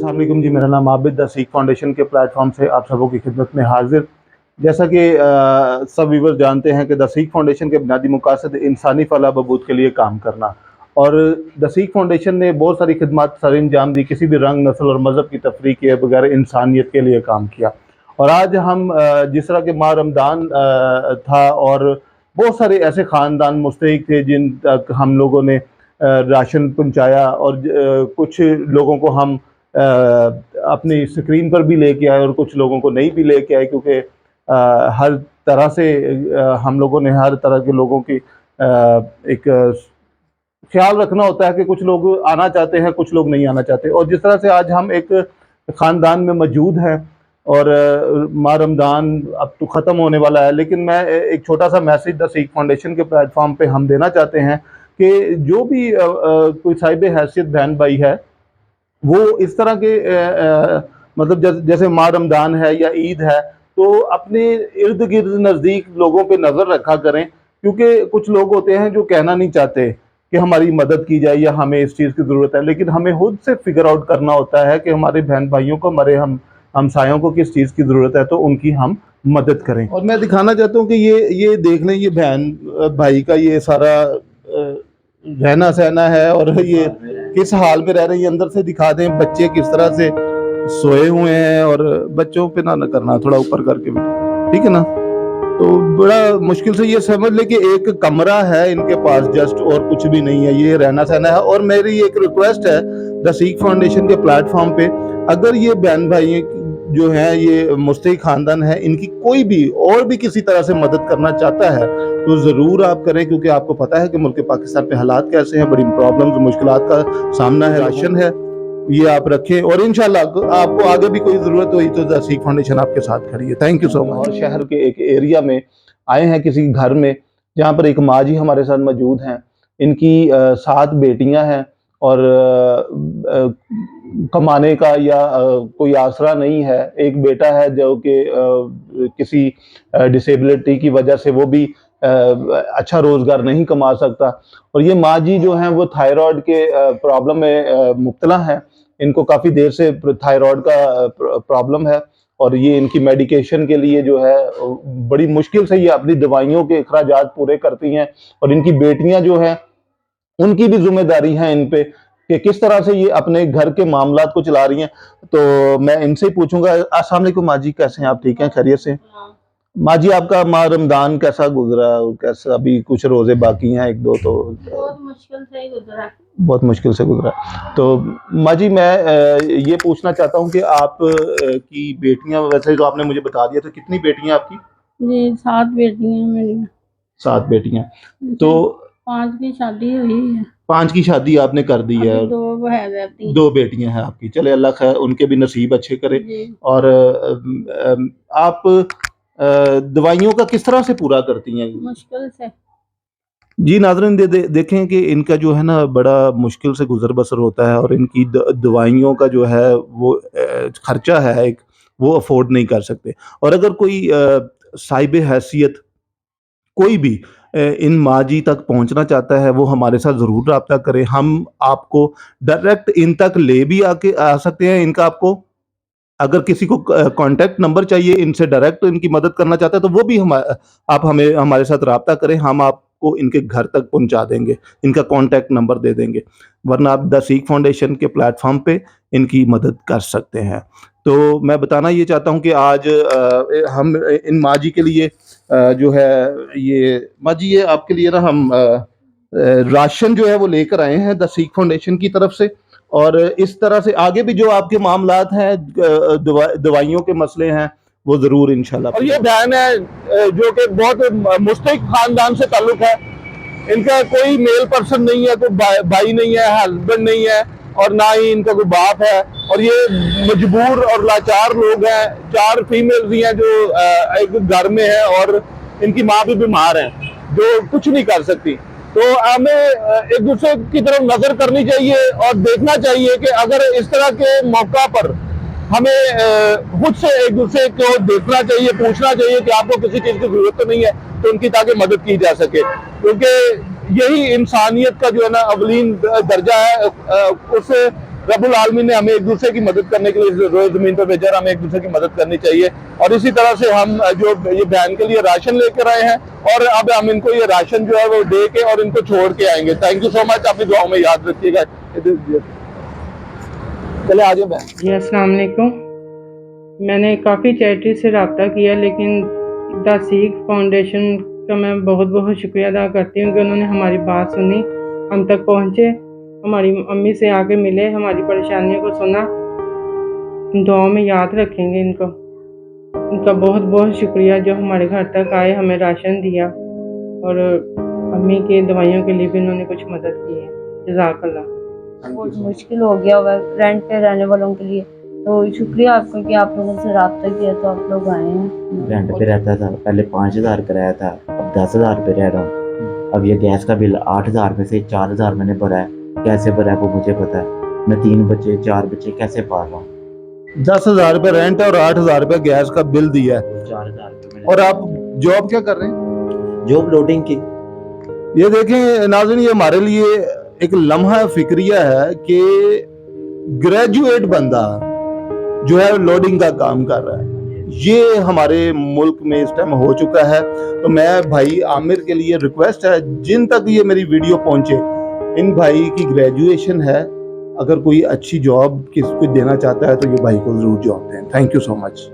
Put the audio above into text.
अस्सलाम वालेकुम जी, मेरा नाम आबिद द सीख फाउंडेशन के प्लेटफॉर्म से आप सबों की खिदमत में हाजिर। जैसा कि सब व्यूअर्स जानते हैं कि द सीख फाउंडेशन के बुनियादी मकसद इंसानी फलाह बहबूद के लिए काम करना, और द सीख फाउंडेशन ने बहुत सारी खिदमत सर अंजाम दी, किसी भी रंग, नस्ल और मज़हब की तफरीक के बगैर इंसानियत के लिए काम किया। और आज हम जिस तरह के माह रमज़ान था और बहुत सारे ऐसे ख़ानदान मुस्तहिक थे जिन तक हम लोगों ने राशन पहुंचाया, और कुछ लोगों को हम अपनी स्क्रीन पर भी लेके आए और कुछ लोगों को नहीं भी लेके आए, क्योंकि हर तरह से हम लोगों ने हर तरह के लोगों की एक ख्याल रखना होता है कि कुछ लोग आना चाहते हैं, कुछ लोग नहीं आना चाहते। और जिस तरह से आज हम एक ख़ानदान में मौजूद हैं और माह रमज़ान अब तो ख़त्म होने वाला है, लेकिन मैं एक छोटा सा मैसेज द सीख फाउंडेशन के प्लेटफॉर्म पे हम देना चाहते हैं कि जो भी कोई साहिब हैसियत बहन भाई है, वो इस तरह के मतलब जैसे माह रमज़ान है या ईद है, तो अपने इर्द गिर्द नज़दीक लोगों पे नज़र रखा करें, क्योंकि कुछ लोग होते हैं जो कहना नहीं चाहते कि हमारी मदद की जाए या हमें इस चीज़ की ज़रूरत है, लेकिन हमें खुद से फिगर आउट करना होता है कि हमारे बहन भाइयों को, हमारे हमसायों को किस चीज़ की ज़रूरत है, तो उनकी हम मदद करें। और मैं दिखाना चाहता हूँ कि ये देख लें, ये बहन भाई का ये सारा रहना सहना है और ये किस हाल में रह रहे हैं, अंदर से दिखा दें। बच्चे किस तरह से सोए हुए हैं, और बच्चों पे ना करना, थोड़ा ऊपर करके, ठीक है ना। तो बड़ा मुश्किल से ये समझ ले कि एक कमरा है इनके पास जस्ट, और कुछ भी नहीं है, ये रहना सहना है। और मेरी एक रिक्वेस्ट है द सीख फाउंडेशन के प्लेटफॉर्म पे, अगर ये बहन भाई जो है, ये मुस्तहिक खानदान है, इनकी कोई भी और भी किसी तरह से मदद करना चाहता है तो ज़रूर आप करें, क्योंकि आपको पता है कि मुल्क पाकिस्तान में हालात कैसे हैं, बड़ी प्रॉब्लम्स, मुश्किलात का सामना है। राशन है, ये आप रखें, और इंशाल्लाह आपको आगे भी कोई ज़रूरत हुई तो द सीख फाउंडेशन आपके साथ खड़ी है। Thank you so much. और शहर के एक एरिया में आए हैं, किसी घर में, जहाँ पर एक माँ जी हमारे साथ मौजूद हैं। इनकी 7 बेटियाँ हैं और कमाने का या कोई आसरा नहीं है। एक बेटा है जो कि किसी डिसेबिलिटी की वजह से वो भी अच्छा रोज़गार नहीं कमा सकता। और ये माँ जी जो हैं वो थायराइड के प्रॉब्लम में मुब्तला हैं। इनको काफ़ी देर से थायराइड का प्रॉब्लम है, और ये इनकी मेडिकेशन के लिए जो है बड़ी मुश्किल से ये अपनी दवाइयों के अखराजात पूरे करती हैं। और इनकी बेटियां जो हैं, उनकी भी जिम्मेदारी है इन पे कि किस तरह से ये अपने घर के मामलात को चला रही हैं। तो मैं इनसे ही पूछूंगा। अस्सलाम वालेकुम माँ जी, कैसे हैं आप? ठीक हैं, खैरियत से? माँ जी, आपका माह रमजान कैसा गुजरा? कैसा, अभी कुछ रोजे बाकी हैं, 1-2? तो बहुत मुश्किल से गुजरा। बहुत मुश्किल से गुजरा। तो माँ जी, मैं ये पूछना चाहता हूँ कि आप की बेटियां, वैसे तो आपने मुझे बता दिया, तो कितनी बेटियां आपकी? जी 7 बेटियां मेरी। 7 बेटियां। तो 5 की शादी हुई है। 5 की शादी आपने कर दी है, 2 बेटियां हैं आपकी। चले, अल्लाह खैर उनके भी नसीब अच्छे करे। और आप दवाइयों का किस तरह से पूरा करती हैं? मुश्किल से। जी नाज़रीन, देखें कि इनका जो है ना बड़ा मुश्किल से गुजर बसर होता है, और इनकी दवाइयों का जो है वो खर्चा है एक, वो अफोर्ड नहीं कर सकते। और अगर कोई साहिब हैसियत कोई भी इन माँ जी तक पहुंचना चाहता है, वो हमारे साथ ज़रूर रब्ता करें। हम आपको डायरेक्ट इन तक ले भी आ सकते हैं। इनका आपको अगर किसी को कांटेक्ट नंबर चाहिए, इनसे डायरेक्ट इनकी मदद करना चाहते हैं, तो वो भी आप हमें हमारे साथ रब्ता करें, हम आपको इनके घर तक पहुंचा देंगे, इनका कांटेक्ट नंबर दे देंगे। वरना आप द सीख फाउंडेशन के प्लेटफॉर्म पे इनकी मदद कर सकते हैं। तो मैं बताना ये चाहता हूँ कि आज हम इन माँ जी के लिए जो है, ये माँ जी, ये आपके लिए ना हम राशन जो है वो लेकर आए हैं द सीख फाउंडेशन की तरफ से। और इस तरह से आगे भी जो आपके मामलात हैं, दवाइयों के मसले हैं, वो जरूर इंशाल्लाह। और ये बहन है जो कि बहुत मुस्तहिक खानदान से ताल्लुक है। इनका कोई मेल पर्सन नहीं है, कोई भाई नहीं है, हस्बैंड नहीं है, और ना ही इनका कोई बाप है। और ये मजबूर और लाचार लोग हैं। 4 फीमेल्स भी हैं जो एक घर में है, और इनकी माँ भी बीमार है जो कुछ नहीं कर सकती। तो हमें एक दूसरे की तरफ नजर करनी चाहिए और देखना चाहिए कि अगर इस तरह के मौका पर हमें खुद से एक दूसरे को देखना चाहिए, पूछना चाहिए कि आपको किसी चीज की जरूरत तो नहीं है, तो उनकी ताकि मदद की जा सके। क्योंकि यही इंसानियत का जो है ना अवलीन दर्जा है। उस रब्बुल आलमीन ने हमें एक दूसरे की मदद करने के लिए रोए ज़मीन पर भेजा, हमें एक दूसरे की मदद करनी चाहिए। और इसी तरह से हम जो ये बहन के लिए राशन लेकर आए हैं और अब हम इनको ये राशन जो है वो दे के और इनको छोड़ के आएंगे। थैंक यू सो मच, अपनी दुआओं में याद रखिएगा। चले आ जाओ बहन। जी अस्सलाम वालेकुम। मैंने काफ़ी चैरिटी से रब्ता किया, लेकिन द सीख फाउंडेशन का मैं बहुत बहुत शुक्रिया अदा करती हूँ कि उन्होंने हमारी बात सुनी, हम तक पहुँचे, हमारी अम्मी से आके मिले, हमारी परेशानियों को सुना। दुआओं में याद रखेंगे इनको। उनका बहुत बहुत शुक्रिया जो हमारे घर तक आए, हमें राशन दिया और अम्मी के दवाइयों के लिए भी उन्होंने कुछ मदद की है। जज़ाकल्लाह। बहुत मुश्किल हो गया हुआ है रेंट पे रहने वालों के लिए, तो शुक्रिया आपका कि आप लोगों से रब्ता किया तो आप लोग आए हैं। रेंट पे रहता था, पहले 5,000 किराया था, अब 10,000 पे रह रहा हूँ। अब ये गैस का बिल 8,000 में से 4,000 मैंने भरा है। कैसे भरा है वो मुझे पता है। मैं 3 बच्चे 4 बच्चे कैसे पाल रहा हूँ। 10,000 रुपये रेंट और 8,000 रुपये गैस का बिल दिया है। 4,000 रुपये और आप जॉब क्या कर रहे हैं? जॉब लोडिंग की। ये देखें नाज़रीन, ये हमारे लिए एक लम्हा फिक्रिया है कि ग्रेजुएट बंदा जो है लोडिंग का काम कर रहा है। ये हमारे मुल्क में इस टाइम हो चुका है। तो मैं भाई आमिर के लिए रिक्वेस्ट है, जिन तक ये मेरी वीडियो पहुंचे, इन भाई की ग्रेजुएशन है, अगर कोई अच्छी जॉब किसी को देना चाहता है तो ये भाई को जरूर जॉब दें। Thank you so much.